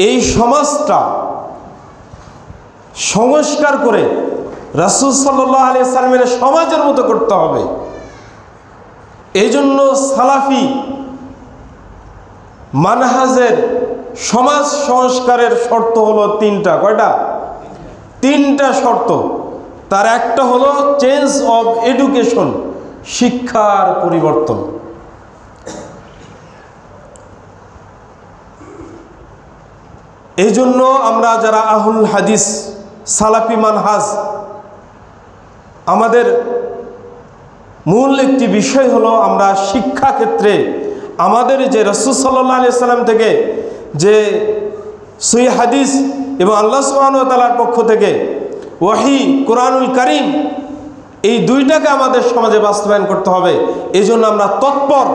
এই সমাজটা সংস্কার করে রাসূল সাল্লাল্লাহু আলাইহি সাল্লামের সমাজের মতো করতে হবে। এই জন্য সালাফি মানহাজের সমাজ সংস্কারের শর্ত হলো তিনটা। কয়টা? তিনটা শর্ত। তার একটা হলো চেঞ্জ অফ এডুকেশন, শিক্ষার পরিবর্তন। এই জন্য আমরা যারা আহলুল হাদিস সালাফি মানহাজ, আমাদের মূল একটি বিষয় হলো আমরা শিক্ষা ক্ষেত্রে আমাদের যে রাসূল সাল্লাল্লাহু আলাইহি সাল্লাম থেকে যে সহিহ হাদিস এবং আল্লাহ সুবহানাহু ওয়া তাআলার পক্ষ থেকে ওয়াহি কোরআনুল কারীম, এই দুইটাকে আমাদের সমাজে বাস্তবায়ন করতে হবে। এই জন্য আমরা তৎপর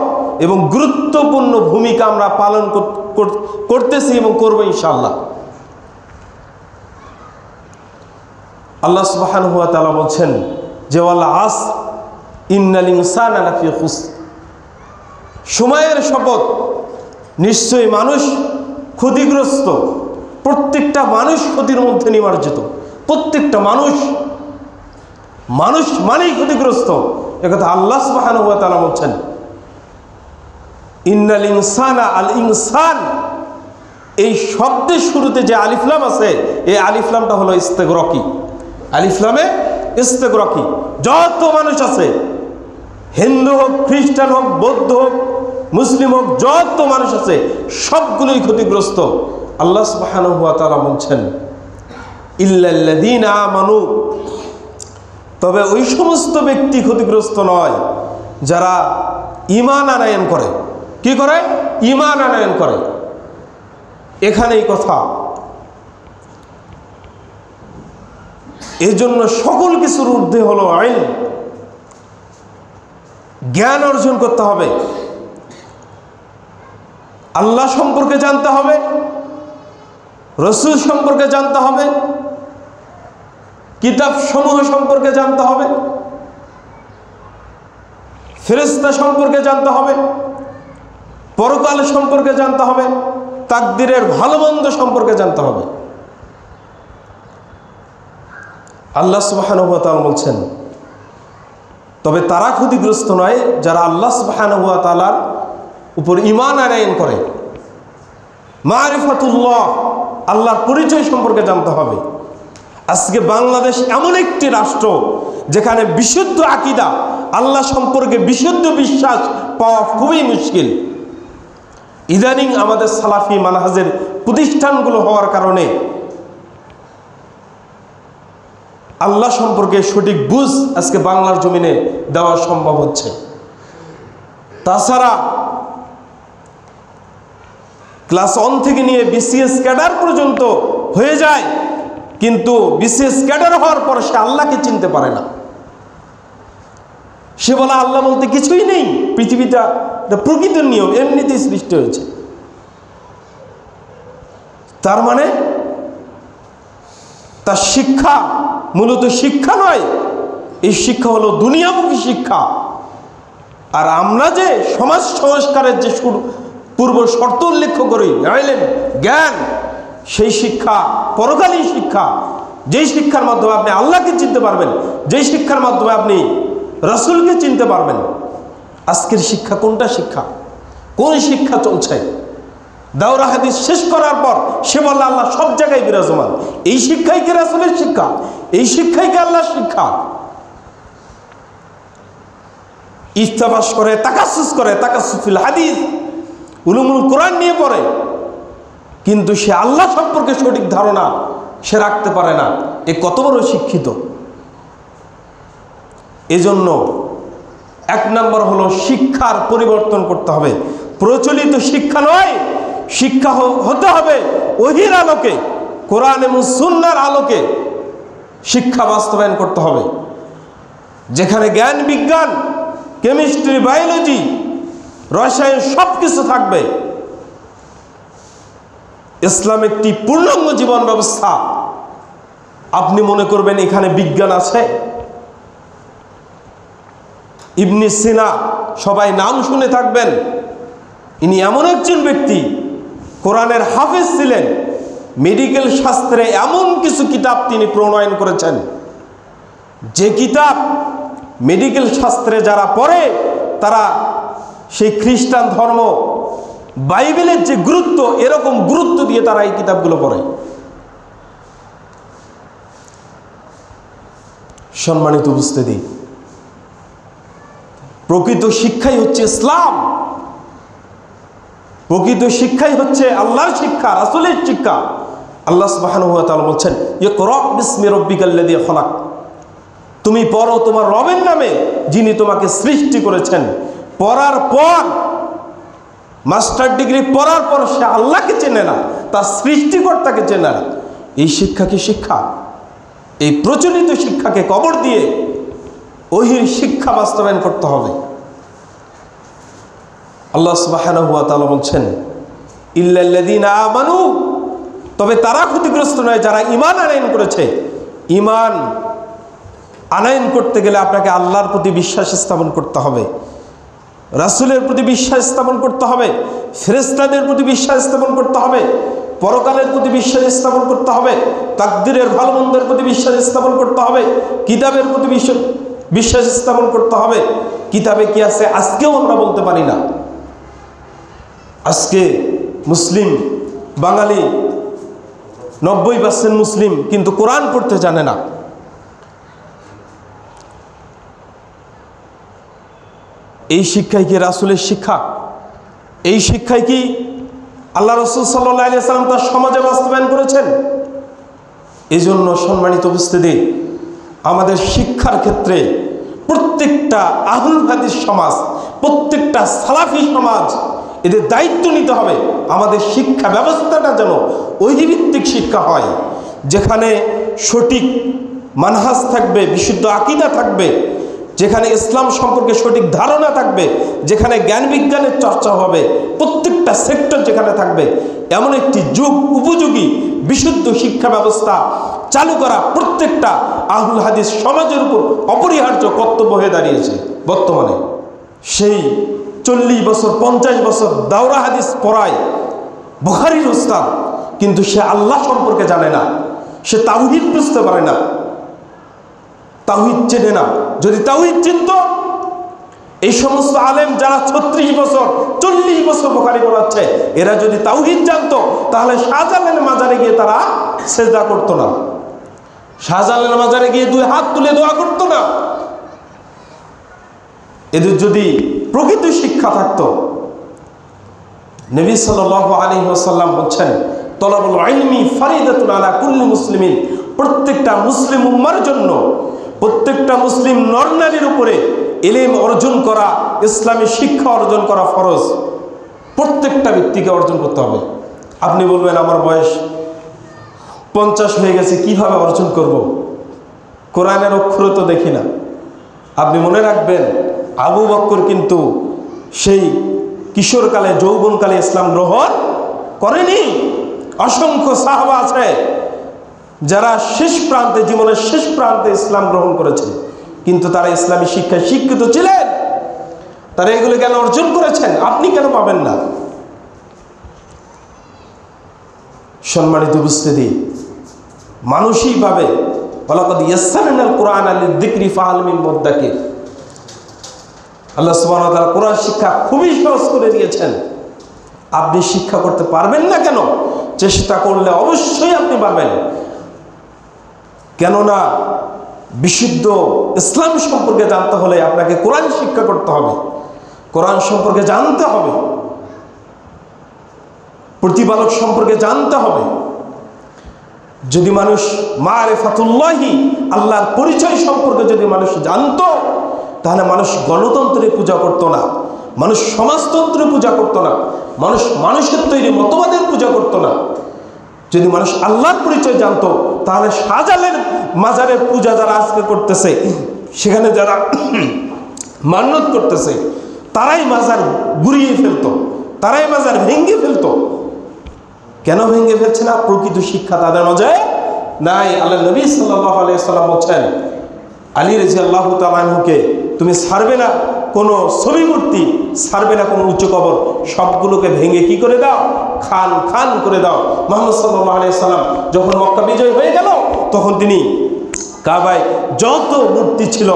এবং গুরুত্বপূর্ণ ভূমিকা আমরা পালন করতেছি এবং করব ইনশাআল্লাহ। আল্লাহ সুবহানাহু ওয়া তাআলা বলছেন যে ওয়াল আসর ইন্নাল ইনসানা লাফি খুসর, সময়ের শপথ, নিশ্চয়ই মানুষ ক্ষতিগ্রস্ত। প্রত্যেকটা মানুষ ক্ষতির মধ্যে নিমজ্জিত। প্রত্যেকটা মানুষ মানেই ক্ষতিগ্রস্ত। একথা আল্লাহ সুবহানাহু ওয়া তাআলা বলছেন। ইন্নাল ইনসানা, আল ইনসান, এই শব্দের শুরুতে যে আলিফ লাম আছে, এই আলিফ লামটা হলো ইস্তেগরাকি। আলিফ লামে ইস্তেগরাকি। যত মানুষ আছে, হিন্দু হোক, খ্রিস্টান হোক, বৌদ্ধ হোক, মুসলিম হোক, যত মানুষ আছে সবগুলোই ক্ষতিগ্রস্ত। আল্লাহ সুবহানাহু ওয়া তাআলা বলছেন ইল্লাল্লাযীনা আমানু, তবে ওই সমস্ত ব্যক্তি ক্ষতিগ্রস্ত নয় যারা ঈমান আনয়ন করে। কি করে? ঈমান আনয়ন করে। এখানেই কথা। এই জন্য সকল কিছুর ঊর্ধ্বে হলো ইলম, জ্ঞান অর্জন করতে হবে। আল্লাহ সম্পর্কে জানতে হবে, রাসূল সম্পর্কে জানতে হবে, কিতাব সমূহ সম্পর্কে জানতে হবে, ফেরেশতা সম্পর্কে জানতে হবে, পরকাল সম্পর্কে জানতে হবে, তাকদীরের ভালো মন্দ সম্পর্কে জানতে হবে। আল্লাহ সুবহানাহু ওয়া তাআলা বলছেন তবে তারা ক্ষতিগ্রস্ত নয় যারা আল্লাহ সুবহানাহু ওয়া তাআলার উপর ঈমান আনয়ন করে। মারিফাতুল্লাহ, আল্লাহর পরিচয় সম্পর্কে জানতে হবে। আজকে বাংলাদেশ এমন একটি রাষ্ট্র যেখানে বিশুদ্ধ আকীদা, আল্লাহ সম্পর্কে বিশুদ্ধ বিশ্বাস পাওয়া খুবই মুশকিল। ইদানিং আমাদের সালাফি মানহাজের প্রতিষ্ঠানগুলো হওয়ার কারণে আল্লাহ সম্পর্কে সঠিক বুঝ আজকে বাংলার জমিনে দেওয়া সম্ভব হচ্ছে। তাছাড়া ক্লাস 1 থেকে নিয়ে বিসিএস ক্যাডার পর্যন্ত হয়ে যায়, কিন্তু বিসিএস ক্যাডার হওয়ার পর সে আল্লাহকে চিনতে পারে না। সে বলে আল্লাহ বলতে কিছুই নেই, পৃথিবীটা প্রকৃত নিয়ম, এমনিতেই সৃষ্টি হয়েছে। তার মানে তার শিক্ষা মূলত শিক্ষা নয়, এই শিক্ষা হলো দুনিয়ামুখী শিক্ষা। আর আমরা যে সমাজ সংস্কারের যে পূর্ব শর্ত উল্লেখ করি, জ্ঞান, সেই শিক্ষা পরকালীন শিক্ষা, যেই শিক্ষার মাধ্যমে আপনি আল্লাহকে চিনতে পারবেন, যেই শিক্ষার মাধ্যমে আপনি রাসূলকে চিনতে পারবেন। আজকের শিক্ষা কোনটা? শিক্ষা কোন শিক্ষা চলছে? দাওরা হাদিস শেষ করার পর সে বলল আল্লাহ সব জায়গায় বিরাজমান। এই শিক্ষাই কি রাসূলের শিক্ষা? এই শিক্ষাই কি আল্লাহর শিক্ষা? ইস্তেবাস করে, তাকাসসুস করে, তাকাসসুফিল হাদিস, উলুমুল কোরআন নিয়ে পড়ে, কিন্তু সে আল্লাহ সম্পর্কে সঠিক ধারণা সে রাখতে পারে না। এ কত বড় শিক্ষিত! এজন্য 1 নম্বর হলো শিক্ষার পরিবর্তন করতে হবে। প্রচলিত শিক্ষা নয়, শিক্ষা হতে হবে ওহীর আলোকে, কোরআন এবং সুন্নাহর আলোকে শিক্ষা বাস্তবায়ন করতে হবে। যেখানে জ্ঞান, বিজ্ঞান, কেমিস্ট্রি, বায়োলজি, রসায়ন সব কিছু থাকবে। ইসলাম একটি পূর্ণাঙ্গ জীবন ব্যবস্থা। আপনি মনে করবেন এখানে বিজ্ঞান আছে? ইবনে সিনা সবাই নাম শুনে থাকবেন। ইনি এমন একজন ব্যক্তি, কোরআনের হাফেজ ছিলেন, মেডিকেল শাস্ত্রে এমন কিছু কিতাব তিনি প্রণয়ন করেছেন, যে কিতাব মেডিকেল শাস্ত্রে যারা পড়ে তারা সেই খ্রিস্টান ধর্ম বাইবেলের যে গুরুত্ব, এরকম গুরুত্ব দিয়ে তারা এই কিতাবগুলো পড়ে। সম্মানিত উপস্থিতি, প্রকৃত শিক্ষাই হচ্ছে ইসলাম, প্রকৃত শিক্ষাই হচ্ছে আল্লাহর শিক্ষা, রাসূলের শিক্ষা। আল্লাহ সুবহানাহু ওয়া তাআলা বলছেন, ইকরা বিসমি রাব্বিকাল্লাযী খলাক, তুমি পড়ো তোমার রবের নামে যিনি তোমাকে সৃষ্টি করেছেন। পড়ার পর, মাস্টার ডিগ্রি পড়ার পর সে আল্লাহকে চেনে না, তার সৃষ্টিকর্তাকে চেনে না। এই শিক্ষা কি শিক্ষা? এই প্রচলিত শিক্ষাকে কবর দিয়ে ওহির শিক্ষা বাস্তবায়ন করতে হবে। আল্লাহ সুবহানাহু ওয়া তাআলা বলছেন, ইল্লাল্লাযীনা আমানু, তবে তারা ক্ষতিগ্রস্ত নয় যারা ঈমান আনয়ন করেছে। ঈমান আনয়ন করতে গেলে আপনাকে আল্লাহর প্রতি বিশ্বাস স্থাপন করতে হবে, রাসূলের প্রতি বিশ্বাস স্থাপন করতে হবে, ফেরেশতাদের প্রতি বিশ্বাস স্থাপন করতে হবে, পরকালের প্রতি বিশ্বাস স্থাপন করতে হবে, তাকদীরের ভালো মন্দের প্রতি বিশ্বাস স্থাপন করতে হবে, কিতাবের প্রতি বিশ্বাস স্থাপন করতে হবে। কিতাবে কি আছে আজকেও আমরা বলতে পারি না। আজকে মুসলিম বাঙালি 90% মুসলিম, কিন্তু কোরআন পড়তে জানে না। এই শিক্ষাই কি রাসূলের শিক্ষা? এই শিক্ষাই কি আল্লাহ রাসূল সাল্লাল্লাহু আলাইহি ওয়াসাল্লাম তার সমাজে বাস্তবায়ন করেছেন? এই জন্য সম্মানিত উপস্থিতি, আমাদের শিক্ষার ক্ষেত্রে প্রত্যেকটা আহলুল হাদিস সমাজ, প্রত্যেকটা সালাফি সমাজ এদের দায়িত্ব নিতে হবে। আমাদের শিক্ষা ব্যবস্থাটা যেন ওহীভিত্তিক শিক্ষা হয়, যেখানে সঠিক মানহাজ থাকবে, বিশুদ্ধ আকীদা থাকবে, যেখানে ইসলাম সম্পর্কে সঠিক ধারণা থাকবে, যেখানে জ্ঞান বিজ্ঞানের চর্চা হবে, প্রত্যেকটা সেক্টর যেখানে থাকবে, এমন একটি যুগ উপযোগী বিশুদ্ধ শিক্ষা ব্যবস্থা চালু করা প্রত্যেকটা আহলুল হাদিস সমাজের উপর অপরিহার্য কর্তব্য হয়ে দাঁড়িয়েছে। বর্তমানে সেই 40 বছর 50 বছর দাওরা হাদিস পড়ায় বুখারীর উস্তাদ, কিন্তু সে আল্লাহ সম্পর্কে জানে না, সে তাওহীদ বুঝতে পারে না, তাওহীদ চেনে না। যদি তাওহীদ চিনত, এই সমস্ত আলেম যারা 36 বছর 40 বছর বুখারী পড়াচ্ছে, এরা যদি তাওহীদ জানতো, তাহলে শাহজালালের মাজারে গিয়ে তারা সেজদা করতো না, শাহজালালের মাজারে গিয়ে 2 হাত তুলে দোয়া করতো না। এদের যদি প্রকৃত শিক্ষা থাকতো, নবী সাল্লাল্লাহু আলাইহি ওয়াসাল্লাম বলেন, তলাবুল ইলমি ফারিদাতুন আলা কুল্লি মুসলিমিন, প্রত্যেকটা মুসলিম উম্মার জন্য, প্রত্যেকটা মুসলিম নরনারীর উপরে ইলম অর্জন করা, ইসলামী শিক্ষা অর্জন করা ফরজ। প্রত্যেকটা ব্যক্তিকে অর্জন করতে হবে। আপনি বলবেন আমার বয়স 50 হয়ে গেছে, কিভাবে অর্জন করব? কোরআনের অক্ষর তো দেখি না। আপনি মনে রাখবেন, আবু বকর কিন্তু সেই কিশোরকালে, যৌবনকালে ইসলাম গ্রহণ করেনি। অসংখ্য সাহাবা আছে যারা শেষ প্রান্তে, জীবনের শেষ প্রান্তে ইসলাম গ্রহণ করেছে, কিন্তু তারা ইসলামী শিক্ষায় শিক্ষিত ছিলেন। তারা এগুলো কেন অর্জন করেছেন? আপনি কেন পাবেন না? সম্মানিত উপস্থিতি, মানুষই পাবে। ওয়ালাকাদ ইয়াসসারনাল কুরআনা লিযিকরি ফাহাল মিন মুদ্দাকির। আল্লাহ সুবহানাহু ওয়া তাআলা কোরআন শিক্ষা খুবই সহজ করে দিয়েছেন। আপনি শিক্ষা করতে পারবেন না কেন? চেষ্টা করলে অবশ্যই আপনি পারবেন। কেননা বিশুদ্ধ ইসলাম সম্পর্কে জানতে হলে আপনাকে কোরআন শিক্ষা করতে হবে, কোরআন সম্পর্কে জানতে হবে, প্রতিপালক সম্পর্কে জানতে হবে। যদি মানুষ মারিফাতুল্লাহি, আল্লাহর পরিচয় সম্পর্কে যদি মানুষ জানতো, তাহলে মানুষ গণতন্ত্রে পূজা করতো না, মানুষ সমাজতন্ত্রে পূজা করতো না, মানুষ মানুষের তৈরি মতবাদের পূজা করতো না। যদি মানুষ আল্লাহর পরিচয় জানতো, তাহলে শাহজালালের মাজারের পূজা যারা আজকে করতেছে, সেখানে যারা মান্নত করতেছে, তারাই মাজার গুড়িয়ে ফেলতো, তারাই মাজার ভেঙে ফেলতো। কেন ভেঙে ফেলছে না? প্রকৃত শিক্ষা তাদের মাঝে নাই। আল্লাহ নবী সাল্লাল্লাহু আলাইহি ওয়াসাল্লাম বলেন, আলী রাদিয়াল্লাহু তাআলা আনহুকে তুমি ছাড়বে না? কোনো ছবি মূর্তি, ছাড়বে না কোনো উঁচু কবর, সবগুলোকে ভেঙে কি করে দাও, খান খান করে দাও। মুহাম্মদ সাল্লাল্লাহু আলাইহি সাল্লাম যখন মক্কা বিজয় হয়ে গেল, তখন তিনি কাবায় যত মূর্তি ছিল,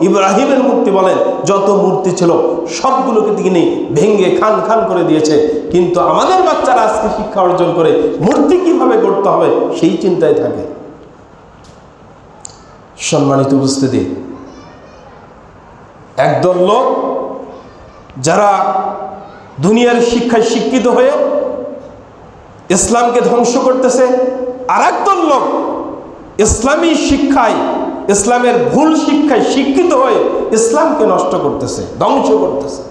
ইব্রাহিমের মূর্তি বলেন, যত মূর্তি ছিল সবগুলোকে তিনি ভেঙে খান খান করে দিয়েছে। কিন্তু আমাদের বাচ্চারা আজকে শিক্ষা অর্জন করে মূর্তি কিভাবে গড়তে হবে সেই চিন্তায় থাকে। সম্মানিত উপস্থিতি, একদল লোক যারা দুনিয়ার শিক্ষায় শিক্ষিত হয়ে ইসলামকে ধ্বংস করতেছে, আর একদল লোক ইসলামী শিক্ষায়, ইসলামের ভুল শিক্ষায় শিক্ষিত হয়ে ইসলামকে নষ্ট করতেছে, ধ্বংস করতেছে।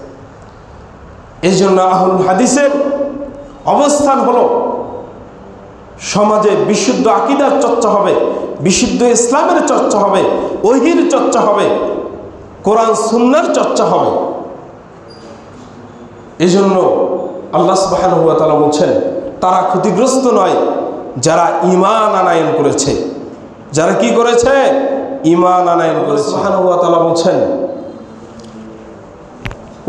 এই জন্য আহলুল হাদিসের অবস্থান হলো সমাজে বিশুদ্ধ আকীদার চর্চা হবে, বিশুদ্ধ ইসলামের চর্চা হবে, ওহীর চর্চা হবে, কোরআন সুন্নাহর চর্চা হবে। এই জন্য আল্লাহ সুবহানাহু ওয়া তাআলা বলছেন, তারা ক্ষতিগ্রস্ত নয় যারা ঈমান আনয়ন করেছে। যারা কি করেছে? ঈমান আনয়ন করেছে। সুবহানাহু ওয়া তাআলা বলছেন,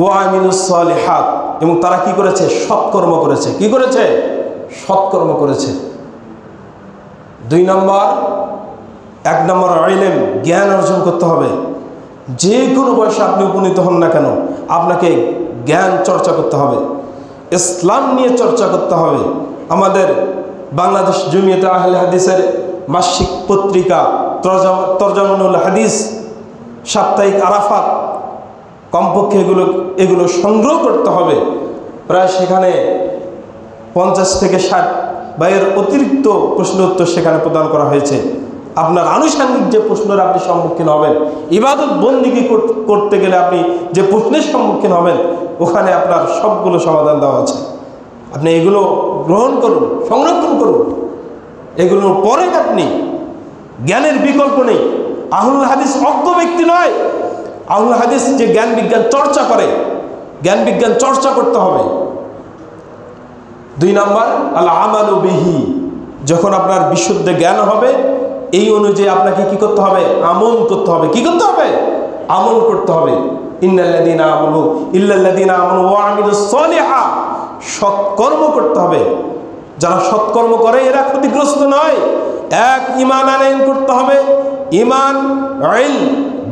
ওয়া আমিলুস সালিহাত, এবং তারা কি করেছে? সৎকর্ম করেছে। কি করেছে? সৎকর্ম করেছে। 2 নম্বর, 1 নম্বর ইলম, জ্ঞান অর্জন করতে হবে। যে কোনো বয়সে আপনি উপনীত হন না কেন, আপনাকে জ্ঞান চর্চা করতে হবে, ইসলাম নিয়ে চর্চা করতে হবে। আমাদের বাংলাদেশ জমিয়তে আহলে হাদিসের মাসিক পত্রিকা তরজামানুল হাদিস, সাপ্তাহিক আরাফাত, কমপক্ষে এগুলো সংগ্রহ করতে হবে। প্রায় সেখানে 50 থেকে 60 বা এর অতিরিক্ত প্রশ্ন উত্তর সেখানে প্রদান করা হয়েছে। আপনার আনুষঙ্গিক যে প্রশ্নের আপনি সম্মুখীন হবেন, ইবাদত বন্দিগি করতে গেলে আপনি যে প্রশ্নের সম্মুখীন হবেন, ওখানে আপনার সবগুলো সমাধান দেওয়া আছে। আপনি এগুলো গ্রহণ করুন, সংরক্ষণ করুন, এগুলোর পরে আপনি জ্ঞানের বিকল্প নেই। আহলুল হাদিস অজ্ঞ ব্যক্তি নয়। আহলুল হাদিস যে জ্ঞান বিজ্ঞান চর্চা করে, জ্ঞান বিজ্ঞান চর্চা করতে হবে। 2 নম্বর, আল আমালু বিহি, যখন আপনার বিশুদ্ধ জ্ঞান হবে, এই অনুযায়ী আপনাকে কি করতে হবে? আমল করতে হবে। কি করতে হবে? আমল করতে হবে। ইন্নাল্লাযীনা আমানু ইল্লাল্লাযীনা আমানু ওয়া আমিলুস সালিহাত, সৎকর্ম করতে হবে। যারা সৎকর্ম করে এরা ক্ষতিগ্রস্ত নয়। 1, ঈমান আনয়ন করতে হবে, ঈমান, ইলম,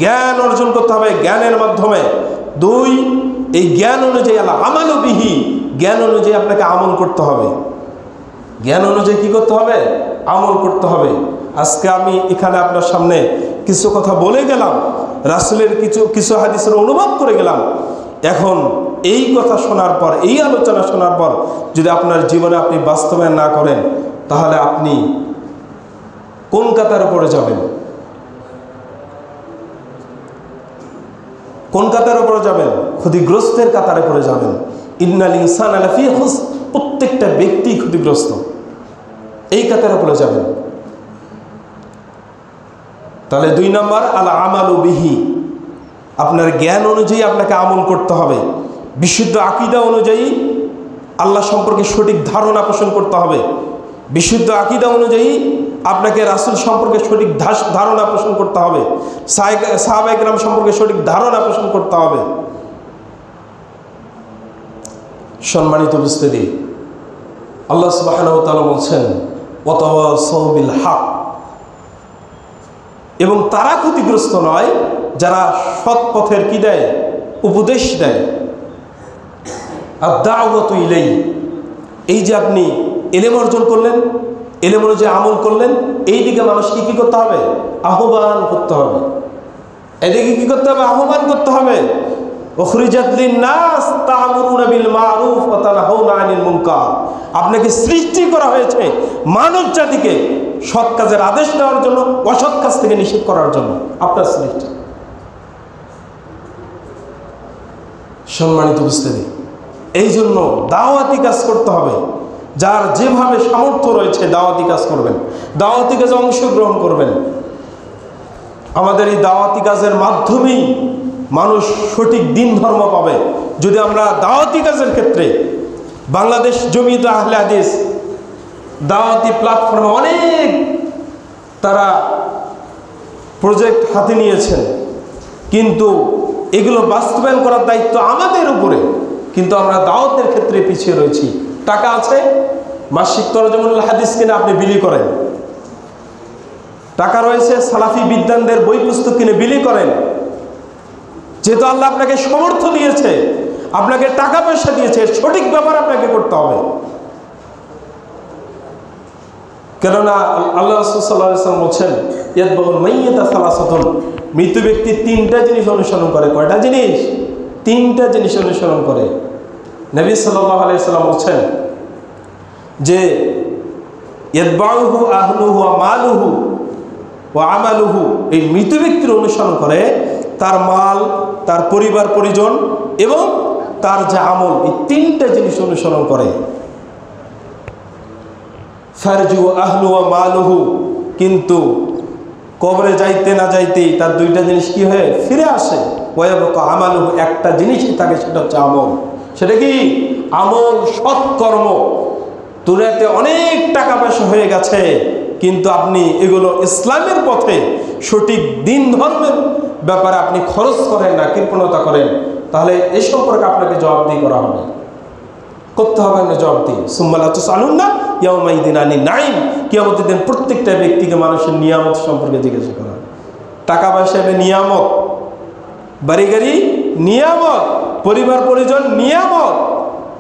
জ্ঞান অর্জন করতে হবে জ্ঞানের মাধ্যমে। 2, এই জ্ঞান অনুযায়ী আল আমালু বিহি, জ্ঞান অনুযায়ী আপনাকে আমল করতে হবে। জ্ঞান অনুযায়ী কি করতে হবে? আমল করতে হবে। আজকে আমি এখানে আপনার সামনে কিছু কথা বলে গেলাম, রাসূলের কিছু হাদিসের অনুবাদ করে গেলাম। এখন এই কথা শোনার পর, এই আলোচনা শোনার পর যদি আপনার জীবনে আপনি বাস্তবায়ন না করেন, তাহলে আপনি কোন কাতারে পড়ে যাবেন? কোন কাতারে পড়ে যাবেন? ক্ষতিগ্রস্তের কাতারে পড়ে যাবেন। ইন্নাল ইনসানা লাফি খুসর, প্রত্যেকটা ব্যক্তি ক্ষতিগ্রস্ত, এই কাতারে পড়ে যাবেন। তাহলে 2 নম্বর, আল আমালু বিহি, আপনার জ্ঞান অনুযায়ী আপনাকে আমল করতে হবে। বিশুদ্ধ আকীদা অনুযায়ী আল্লাহ সম্পর্কে সঠিক ধারণা পোষণ করতে হবে। বিশুদ্ধ আকীদা অনুযায়ী আপনাকে রাসূল সম্পর্কে সঠিক ধারণা পোষণ করতে হবে। সাহাবায়ে কেরাম সম্পর্কে সঠিক ধারণা পোষণ করতে হবে। সম্মানিত উপস্থিতি, আল্লাহ সুবহানাহু ওয়া তাআলা বলছেন, ওয়াতাওয়াসাউ বিল হক, এবং তারা ক্ষতিগ্রস্ত নয় যারা সৎ পথের কি দেয়? উপদেশ দেয়। আদ-দাওয়াতু ইলাইহি, এই যে আপনি ইলম অর্জন করলেন, ইলম অনুযায়ী আমল করলেন, এই দিকে মানুষকে কি করতে হবে? আহ্বান করতে হবে। এদিকে কি করতে হবে? আহ্বান করতে হবে। উখরিজাত লিন-নাস তা'মুরুনা বিল মা'রুফ ওয়া তানহাউনা আনিল মুনকার, আপনাকে সৃষ্টি করা হয়েছে মানব জাতিকে সৎ কাজের আদেশ দেওয়ার জন্য, অসৎ কাজ থেকে নিষেধ করার জন্য আপনার সৃষ্টি। সম্মানিত উপস্থিতি, এই জন্য দাওয়াতি কাজ করতে হবে। যার যেভাবে সামর্থ্য রয়েছে দাওয়াতি কাজ করবেন, দাওয়াতি কাজে অংশগ্রহণ করবেন। আমাদের এই দাওয়াতি কাজের মাধ্যমেই মানুষ সঠিক দিন ধর্ম পাবে। যদি আমরা দাওয়াতি কাজের ক্ষেত্রে, বাংলাদেশ জমিয়তে আহলে হাদিস দাওয়াতি প্ল্যাটফর্মে অনেক তারা প্রজেক্ট হাতে নিয়েছেন, কিন্তু এগুলো বাস্তবায়ন করার দায়িত্ব আমাদের উপরে, কিন্তু আমরা দাওয়াতের ক্ষেত্রে পিছিয়ে রয়েছি। টাকা আছে, মাসিক তরজমুল হাদিস কিনে আপনি বিলি করেন, টাকা রয়েছে সালাফি বিদ্বানদের বই পুস্তক কিনে বিলি করেন। যেহেতু আল্লাহ আপনাকে সমর্থ দিয়েছে, আপনাকে টাকা পয়সা দিয়েছে, সঠিক ব্যাপার আপনাকে করতে হবে। কেননা আল্লাহ রাসূল সাল্লাল্লাহু আলাইহি ওয়াসাল্লাম বলছেন, ইয়াতবাউল মাইয়িতা সালাসাতুন, মৃত ব্যক্তি তিনটা জিনিস অনুসরণ করে। কয়টা জিনিস? তিনটা জিনিস অনুসরণ করে। নবী সাল্লাল্লাহু আলাইহি ওয়াসাল্লাম বলছেন যে ইয়াতবাউহু আহলুহু ওয়া মালুহু ওয়া আমালুহু, এই মৃত ব্যক্তির অনুসরণ করে তার মাল, তার পরিবার পরিজন এবং তার যে আমল, এই তিনটা জিনিস অনুসরণ করে। ফারজু আহলু ওয়া মালুহু, কিন্তু কবরে যাইতে না যাইতেই তার দুইটা জিনিস কি হয়ে ফিরে আসে। ওয়ায়াবকা আমালুহু, একটা জিনিসই থাকে, সেটা হচ্ছে আমল। সেটা কি? আমল, সৎকর্ম। দুনিয়াতে অনেক টাকা পয়সা হয়ে গেছে, কিন্তু আপনি এগুলো ইসলামের পথে সঠিক দিন ধর্মের ব্যাপারে আপনি খরচ করেন না, কৃপণতা করেন, তাহলে এই সম্পর্কে আপনাকে জবাবদিহি করা হবে, করতে হবে না জবাবদিহি। সুম্মা লা তুসআলুন্না ইয়াওমাইদিন আনিন নাঈম, কিয়ামতের দিন প্রত্যেকটা ব্যক্তিকে মানুষের নিয়ামত সম্পর্কে জিজ্ঞাসা করা হবে। টাকা পয়সা নিয়ামত, বাড়ি গাড়ি নিয়ামত, পরিবার পরিজন নিয়ামত।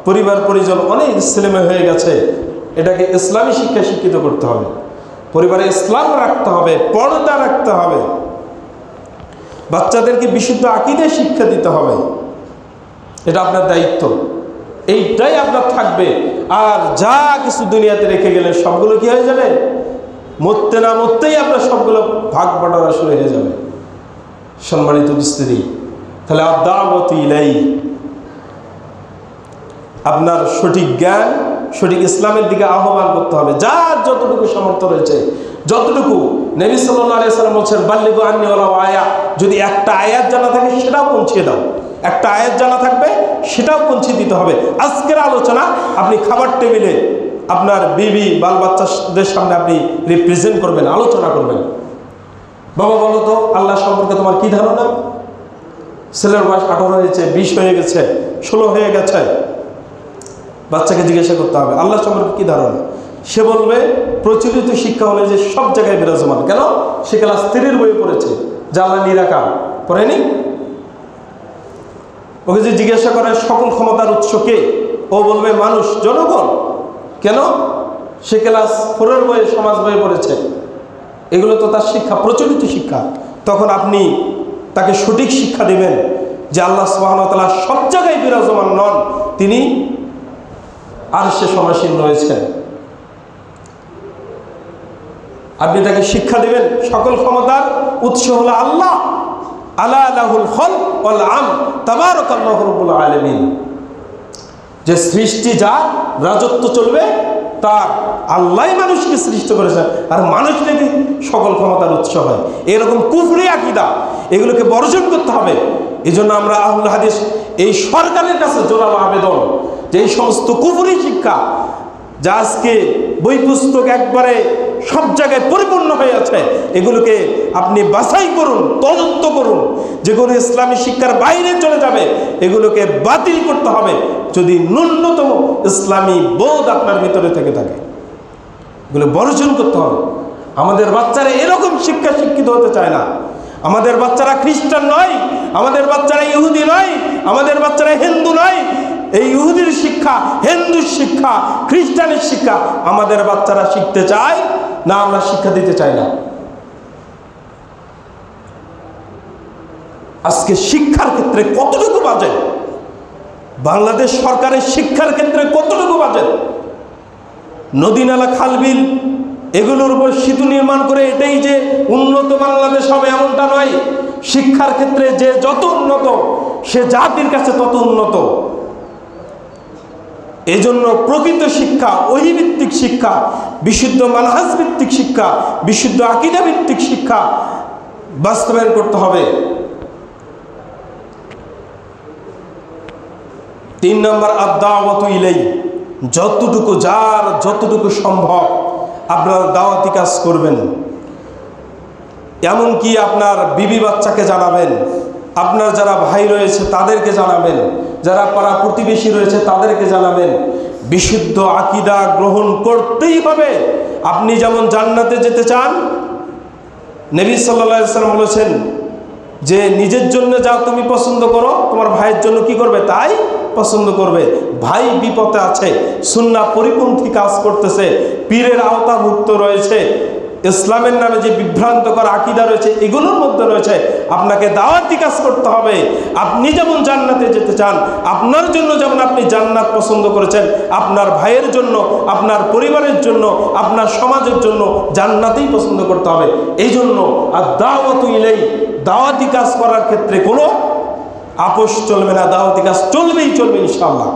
পরিবার পরিজন অনেক ছেলেমে হয়ে গেছে, এটাকে ইসলামী শিক্ষা শিক্ষিত করতে হবে, পরিবারে ইসলাম রাখতে হবে, পর্দা রাখতে হবে, বাচ্চাদেরকে বিশুদ্ধ আকীদা শিক্ষা দিতে হবে। এটা আপনার দায়িত্ব, এইটাই আপনার থাকবে। আর যা কিছু দুনিয়াতে রেখে গেলে সবগুলো কি হয়ে যাবে? মরতে না মরতেই আপনার সবগুলো ভাগ বাটোয়ারা শুরু হয়ে যাবে। সম্মানিত উপস্থিতি, তাহলে আদ-দাওয়াতু ইলাইহি, আপনার সঠিক জ্ঞান, সঠিক ইসলামের দিকে আহ্বান করতে হবে। যার যতটুকু সামর্থ্য রয়েছে, যতটুকু। নবী সাল্লাল্লাহু আলাইহি ওয়াসাল্লাম বলেছেন, বাল্লিগু আন্নী ওয়ালাউ আয়া, যদি একটা আয়াত জানা থাকে সেটাও পৌঁছিয়ে দাও। একটা আয়াত জানা থাকবে সেটাও পৌঁছে দিতে হবে। আজকের আলোচনা আপনি খাবার টেবিলে আপনার বিবি বাল বাচ্চাদের সামনে আপনি রিপ্রেজেন্ট করবেন, আলোচনা করবেন। বাবা বলো তো আল্লাহ সম্পর্কে তোমার কি ধারণা? ছেলের বয়স 18 হয়েছে, 20 হয়ে গেছে, 16 হয়ে গেছে, বাচ্চাকে জিজ্ঞাসা করতে হবে আল্লাহ সম্পর্কে কি ধারণা। সে বলবে প্রচলিত শিক্ষা হলে যে সব জায়গায় বিরাজমান। কেন? সে ক্লাস 3 এর বইয়ে পড়েছে যে আল্লাহ নিরাকার, পড়েনি। ওকে যে জিজ্ঞাসা করে সকল ক্ষমতার উৎস কে, ও বলবে মানুষ, জনগণ। কেন? সে ক্লাস 4 এর বইয়ে, সমাজ বইয়ে পড়েছে। এগুলো তো তার শিক্ষা, প্রচলিত শিক্ষা। তখন আপনি তাকে সঠিক শিক্ষা দিবেন যে আল্লাহ সুবহানাহু ওয়া তাআলা সব জায়গায় বিরাজমান নন, তিনি আরশে সমাসীন রয়েছেন। আপনি তাকে শিক্ষা দিবেন সকল ক্ষমতার উৎস হলো আল্লাহ। আলা লাহুল খালক ওয়াল আমর তাবারাকাল্লাহু রাব্বুল আলামিন, যে সৃষ্টি যার রাজত্ব চলবে তার, আল্লাহই মানুষকে সৃষ্টি করেছেন, আর মানুষ নাকি সকল ক্ষমতার উৎস হয়। এরকম কুফরি আকীদা, এগুলোকে বর্জন করতে হবে। এই জন্য আমরা আহলুল হাদিস এই সরকারের কাছে জোরালো আবেদন যে এই সমস্ত কুফরি শিক্ষা যা আজকে বই পুস্তক একবারে সব জায়গায় পরিপূর্ণ হয়ে আছে, এগুলোকে আপনি বাছাই করুন, তদন্ত করুন। যেগুলো ইসলামী শিক্ষার বাইরে চলে যাবে এগুলোকে বাতিল করতে হবে। যদি ন্যূনতম ইসলামী বোধ আপনার ভিতরে থেকে থাকে, এগুলো বর্জন করতে হবে। আমাদের বাচ্চারা এরকম শিক্ষা শিক্ষিত হতে চায় না। আমাদের বাচ্চারা খ্রিস্টান নয়, আমাদের বাচ্চারা ইহুদি নয়, আমাদের বাচ্চারা হিন্দু নয়। এই ইহুদির শিক্ষা, হিন্দুর শিক্ষা, খ্রিস্টানের শিক্ষা আমাদের বাচ্চারা শিখতে চায় না, আমরা শিক্ষা দিতে চাই না। আজকে শিক্ষার ক্ষেত্রে কতটুকু বাজেট, বাংলাদেশ সরকারের শিক্ষার ক্ষেত্রে কতটুকু বাজেট, নদী নালা খালবিল এগুলোর উপর সেতু নির্মাণ করে এটাই যে উন্নত বাংলাদেশ হবে এমনটা নয়। শিক্ষার ক্ষেত্রে যে যত উন্নত, সে জাতির কাছে তত উন্নত। এজন্য প্রকৃত শিক্ষা, ওহীভিত্তিক শিক্ষা, বিশুদ্ধ মানহাজ ভিত্তিক শিক্ষা, বিশুদ্ধ আকীদা ভিত্তিক শিক্ষা বাস্তবায়ন করতে হবে। 3 নম্বর আদ-দাওয়াতু ইলাইহি, যতটুকু যার যতটুকু সম্ভব আপনারা দাওয়াতি কাজ করবেন। এমনকি আপনার বিবি বাচ্চাকে জানাবেন, আপনার যারা ভাই রয়েছে তাদেরকে জানাবেন, যারা পাড়া প্রতিবেশী রয়েছে তাদেরকে জানাবেন। বিশুদ্ধ আকীদা গ্রহণ করতেই হবে। আপনি যেমন জান্নাতে যেতে চান, নবী সাল্লাল্লাহু আলাইহি ওয়াসাল্লাম বলেছেন যে নিজের জন্য যা তুমি পছন্দ করো, তোমার ভাইয়ের জন্য কি করবে তাই পছন্দ করবে। ভাই বিপদে আছে, সুন্নাহ পরিপন্থী কাজ করতেছে, পীরের আওতাভুক্ত রয়েছে, ইসলামের নামে যে বিভ্রান্তকর আকীদা রয়েছে এগুলোর মধ্যে রয়েছে, আপনাকে দাওয়াতি কাজ করতে হবে। আপনি যেমন জান্নাতে যেতে চান, আপনার জন্য যেমন আপনি জান্নাত পছন্দ করেছেন, আপনার ভাইয়ের জন্য, আপনার পরিবারের জন্য, আপনার সমাজের জন্য জান্নাতেই পছন্দ করতে হবে। এই জন্য আর দাওয়াতু ইলাই, দাওয়াতি কাজ করার ক্ষেত্রে কোনো আপোষ চলবে না, দাওয়াতি কাজ চলবেই চলবে ইনশাআল্লাহ।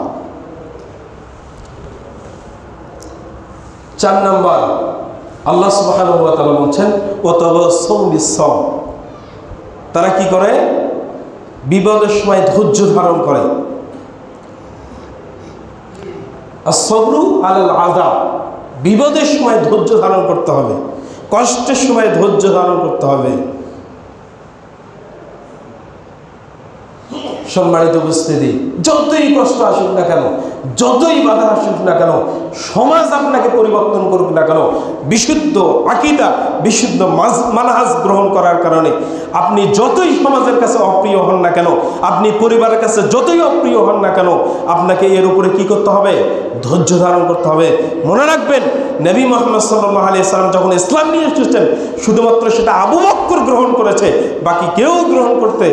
4 নম্বর, আল্লাহ সুবহানাহু ওয়া তাআলা বলছেন ওয়াতাওয়াসাউ বিস-সাবর। তারা কি করে? বিপদের সময় ধৈর্য ধারণ করে। আস-সাবরু আলাল আযাব, বিপদের সময় ধৈর্য ধারণ করতে হবে, কষ্টের সময় ধৈর্য ধারণ করতে হবে। সম্মানিত উপস্থিতি, যতই কষ্ট আসুক না কেন, যতই বাধা আসুক না কেন, সমাজ আপনাকে পরিবর্তন করুক না কেন, বিশুদ্ধ আকীদা, বিশুদ্ধ মানহাজ গ্রহণ করার কারণে আপনি যতই সমাজের কাছে অপ্রিয় হন না কেন, আপনি পরিবারের কাছে যতই অপ্রিয় হন না কেন, আপনাকে এর উপরে কি করতে হবে? ধৈর্য ধারণ করতে হবে। মনে রাখবেন, নবী মুহাম্মদ সাল্লাল্লাহু আলাইহি সাল্লাম যখন ইসলাম নিয়ে এসেছেন, শুধুমাত্র সেটা আবু বকর গ্রহণ করেছে, বাকি কেউ গ্রহণ করতে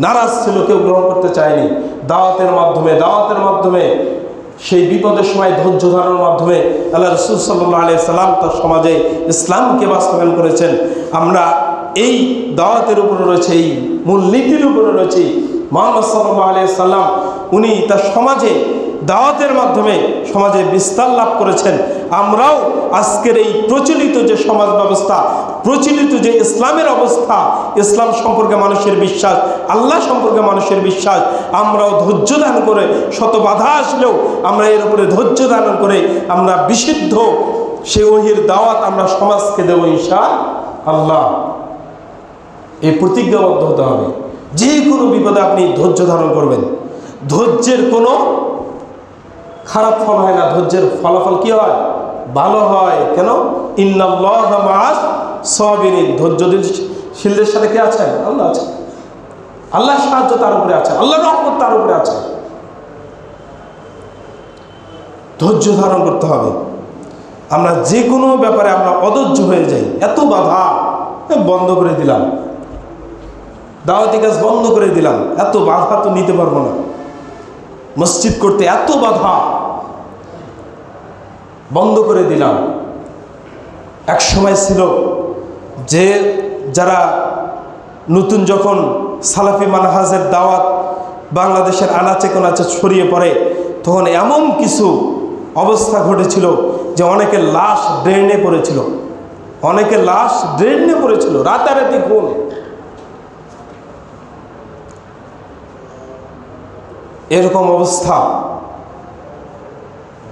নারাজ ছিল, কেউ গ্রহণ করতে চায়নি। দাওয়াতের মাধ্যমে সেই বিপদের সময় ধৈর্য ধারণের মাধ্যমে আল্লাহ রাসূল সাল্লাল্লাহু আলাইহি সাল্লাম তার সমাজে ইসলামকে বাস্তবায়ন করেছেন। আমরা এই দাওয়াতের উপরে রয়েছে, এই মূলনীতির উপরে রয়েছে। মুহাম্মদ সাল্লাল্লাহু আলাইহি সাল্লাম উনি তার সমাজে দাওয়াতের মাধ্যমে সমাজে বিস্তার লাভ করেছেন। আমরাও আজকের এই প্রচলিত যে সমাজ ব্যবস্থা, প্রচলিত যে ইসলামের অবস্থা, ইসলাম সম্পর্কে মানুষের বিশ্বাস, আল্লাহ সম্পর্কে মানুষের বিশ্বাস, আমরাও ধৈর্য ধারণ করে, শত বাধা আসলেও আমরা এর উপরে ধৈর্য ধারণ করে আমরা বিশুদ্ধ সে ওহির দাওয়াত আমরা সমাজকে দেব ইনশাআল্লাহ। এই প্রতিজ্ঞাবদ্ধ হতে হবে। যে কোনো বিপদে আপনি ধৈর্য ধারণ করবেন। ধৈর্যের কোনো খারাপ ফল হয় না, ধৈর্যের ফলাফল কি হয়? ভালো হয়। কেন? ইন্নাল্লাহা মা'আস সাবিরিন। ধৈর্যশীলদের সাথে কে আছেন? আল্লাহ আছেন। আল্লাহর সাহায্য তার উপরে আছে, আল্লাহর রহমত তার উপরে আছে। ধৈর্য ধারণ করতে হবে। আমরা যে কোনো ব্যাপারে আমরা অধৈর্য হয়ে যাই, এত বাধা, বন্ধ করে দিলাম, দাওয়াতি কাজ বন্ধ করে দিলাম, এত বাধা তো নিতে পারবো না, মসজিদ করতে এত বাধা, বন্ধ করে দিলাম। এক সময় ছিল যে যারা নতুন যখন সালাফি মানহাজের দাওয়াত বাংলাদেশের আনাচে কোনাচে ছড়িয়ে পড়ে, তখন এমন কিছু অবস্থা ঘটেছিল যে অনেকের লাশ ড্রেনে পড়েছিল, অনেকের লাশ ড্রেনে পড়েছিল, রাতারাতি খুন। এরকম অবস্থা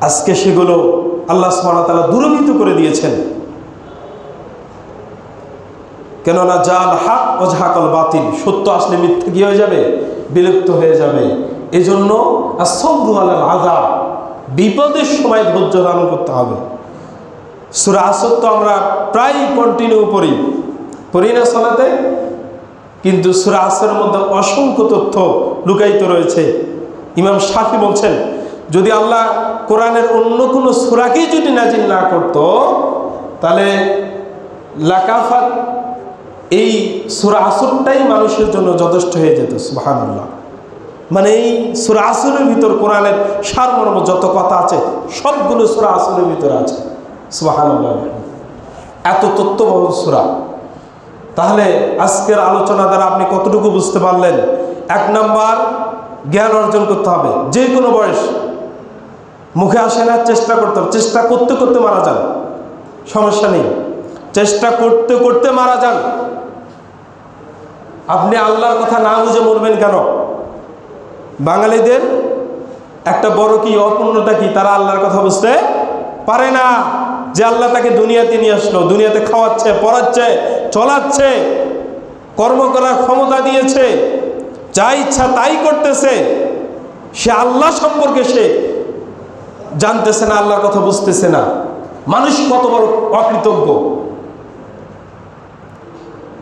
আজকে সেগুলো আল্লাহ সুবহানাহু ওয়া তাআলা দূরীভূত করে দিয়েছেন। কেননা জাল হক ও ঝাকল বাতিল, সত্য আসলে মিথ্যে কি হয়ে যাবে? বিলুপ্ত হয়ে যাবে। এই জন্য as-sabru আলাল আযাব, বিপদের সময় ধৈর্য ধারণ করতে হবে। সূরা আসর তো আমরা প্রায় কন্টিনিউ পড়ি না সালাতে, কিন্তু সূরা আসরের মধ্যে অসংখ্য তথ্য লুকায়িত রয়েছে। ইমাম শাফি বলছেন, যদি আল্লাহ কোরআনের অন্য কোনো সূরাকেই যদি নাজিল না করত, তাহলে লাকাফাত এই সূরা আসরটাই মানুষের জন্য যথেষ্ট হয়ে যেত। সুবহানাল্লাহ। মানে এই সূরা আসরের ভিতর কোরআনের সারমর্ম যত কথা আছে সবগুলো সূরা আসরের ভিতরে আছে। সুবহানাল্লাহ। এত তথ্যবহুল সূরা। তাহলে আজকের আলোচনা দ্বারা আপনি কতটুকু বুঝতে পারলেন? 1 নাম্বার, জ্ঞান অর্জন করতে হবে। যে কোনো বয়স, মুখে আসে না, চেষ্টা করতে হবে। চেষ্টা করতে করতে মারা যান, সমস্যা নেই। চেষ্টা করতে করতে মারা যান। আপনি আল্লাহর কথা না বুঝে মরবেন কেন? বাঙালিদের একটা বড় কি অপূর্ণতা কি, তারা আল্লাহর কথা বুঝতে পারে না। যে আল্লাহ তাকে দুনিয়াতে নিয়ে আসলো, দুনিয়াতে খাওয়াচ্ছে, পড়াচ্ছে, চলাচ্ছে, কর্ম করার ক্ষমতা দিয়েছে, যা ইচ্ছা তাই করতেছে, সে আল্লাহ সম্পর্কে সে জানতেছে না, আল্লাহর কথা বুঝতেছে না। মানুষ কত বড় অকৃতজ্ঞ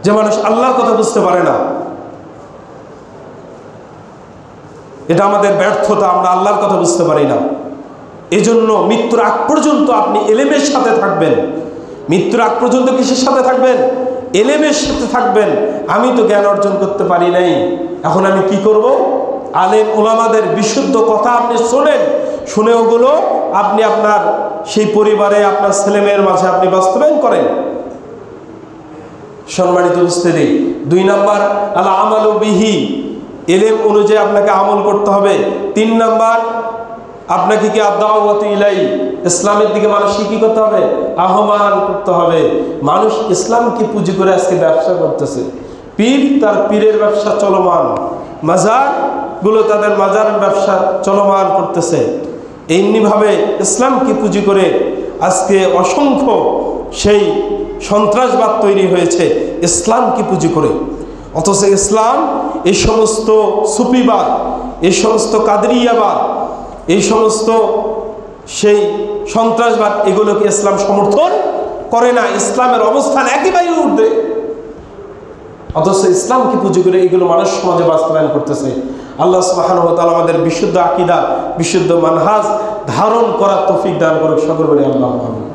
যে মানুষ আল্লাহর কথা বুঝতে পারে না। এটা আমাদের ব্যর্থতা, আমরা আল্লাহর কথা বুঝতে পারি না। এজন্য মৃত্যুর আগ পর্যন্ত আপনি এলেমের সাথে থাকবেন। মৃত্যুর আগ পর্যন্ত কিসের সাথে থাকবেন? এলেমের সাথে থাকবেন। আমি তো জ্ঞান অর্জন করতে পারি নাই, এখন আমি কি করব? আলেম ওলামাদের বিশুদ্ধ কথা আপনি শোনেন, শুনে ওগুলো আপনি আপনার সেই পরিবারে, আপনার ছেলেমেয়ের মাঝে আপনি বাস্তবায়ন করেন। সম্মানিত উপস্থিতি, 2 নাম্বার আল আমালু বিহি, এলেম অনুযায়ী আপনাকে আমল করতে হবে। 3 নাম্বার আপনাকে কি আদ-দাওয়াতু ইলাইহি, ইসলামের দিকে মানুষকে কি করতে হবে? আহ্বান করতে হবে। মানুষ ইসলামকে পুঁজি করে আজকে ব্যবসা করতেছে। পীর তার পীরের ব্যবসা চলমান, মাজারগুলো তাদের মাজারের ব্যবসা চলমান করতেছে। এমনিভাবে ইসলামকে পুঁজি করে আজকে অসংখ্য সেই সন্ত্রাসবাদ তৈরি হয়েছে ইসলামকে পুঁজি করে। অথচ ইসলাম এই সমস্ত সুফিবাদ, এই সমস্ত কাদরিয়াবাদ, এই সমস্ত সেই সন্ত্রাসবাদ, এগুলোকে ইসলাম সমর্থন করে না। ইসলামের অবস্থান একেবারেই ঊর্ধ্বে। অথচ ইসলামকে পুঁজি করে এগুলো মানুষ সমাজে বাস্তবায়ন করতেছে। আল্লাহ সুবহানাহু ওয়া তাআলা আমাদের বিশুদ্ধ আকীদা, বিশুদ্ধ মানহাজ ধারণ করার তৌফিক দান করুক। সকল বলি আল্লাহুম্মা আমিন।